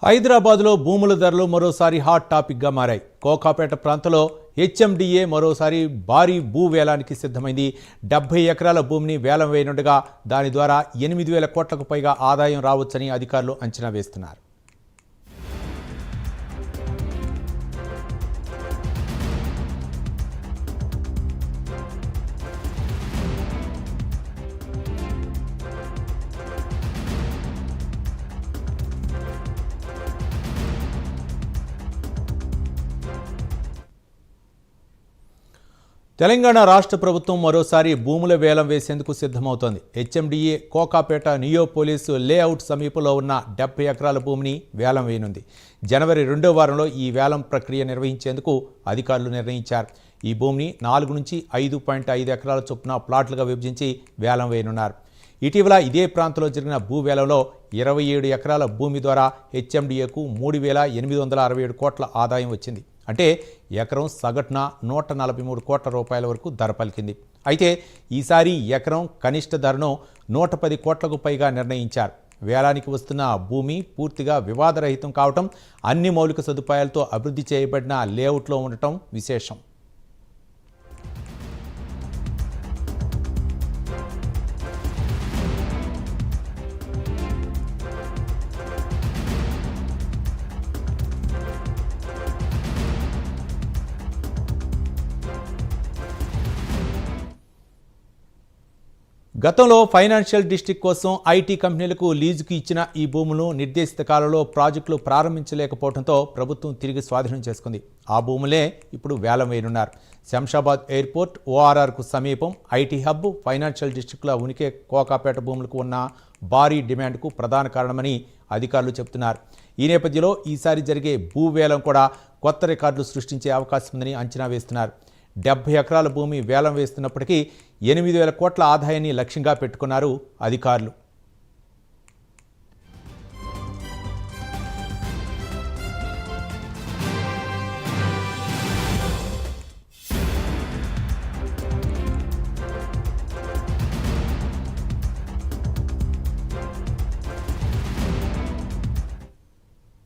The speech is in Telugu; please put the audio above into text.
హైదరాబాద్లో భూముల ధరలు మరోసారి హాట్ టాపిక్గా మారాయి. కోకాపేట ప్రాంతంలో హెచ్ఎండిఏ మరోసారి భారీ భూ వేలానికి సిద్ధమైంది. 70 ఎకరాల భూమిని వేలం వేయనుండగా దాని ద్వారా 8,000 కోట్లకు పైగా ఆదాయం రావచ్చని అధికారులు అంచనా వేస్తున్నారు. తెలంగాణ రాష్ట్ర ప్రభుత్వం మరోసారి భూముల వేలం వేసేందుకు సిద్ధమవుతోంది. హెచ్ఎండిఏ కోకాపేట నియోపోలిస్ లేఅవుట్ సమీపంలో ఉన్న 70 ఎకరాల భూమిని వేలం వేయనుంది. జనవరి 2వ వారంలో ఈ వేలం ప్రక్రియ నిర్వహించేందుకు అధికారులు నిర్ణయించారు. ఈ భూమిని 4 నుంచి 5.5 ఎకరాల చొప్పున ప్లాట్లుగా విభజించి వేలం వేయనున్నారు. ఇటీవల ఇదే ప్రాంతంలో జరిగిన భూ వేలంలో 27 ఎకరాల భూమి ద్వారా హెచ్ఎండిఏకు 3,867 కోట్ల ఆదాయం వచ్చింది. అంటే ఎకరం సగటున 143 కోట్ల రూపాయల వరకు ధర పలికింది. అయితే ఈసారి ఎకరం కనిష్ట ధరను 110 కోట్లకు పైగా నిర్ణయించారు. వేలానికి వస్తున్న భూమి పూర్తిగా వివాదరహితం కావటం, అన్ని మౌలిక సదుపాయాలతో అభివృద్ధి చేయబడిన లేఅవుట్లో ఉండటం విశేషం. గతంలో ఫైనాన్షియల్ డిస్ట్రిక్ట్ కోసం ఐటీ కంపెనీలకు లీజుకు ఇచ్చిన ఈ భూములను నిర్దేశిత కాలంలో ప్రాజెక్టులు ప్రారంభించలేకపోవడంతో ప్రభుత్వం తిరిగి స్వాధీనం చేసుకుంది. ఆ భూములే ఇప్పుడు వేలం వేయనున్నారు. శంషాబాద్ ఎయిర్పోర్ట్, ఓఆర్ఆర్కు సమీపం ఐటీ హబ్, ఫైనాన్షియల్ డిస్ట్రిక్టుల ఉనికి కోకాపేట భూములకు ఉన్న భారీ డిమాండ్కు ప్రధాన కారణమని అధికారులు చెబుతున్నారు. ఈ నేపథ్యంలో ఈసారి జరిగే భూవేలం కూడా కొత్త రికార్డులు సృష్టించే అవకాశం ఉందని అంచనా వేస్తున్నారు. 70 ఎకరాల భూమి వేలం వేస్తున్నప్పటికీ 8,000 కోట్ల ఆదాయాన్ని లక్ష్యంగా పెట్టుకున్నారు అధికారులు.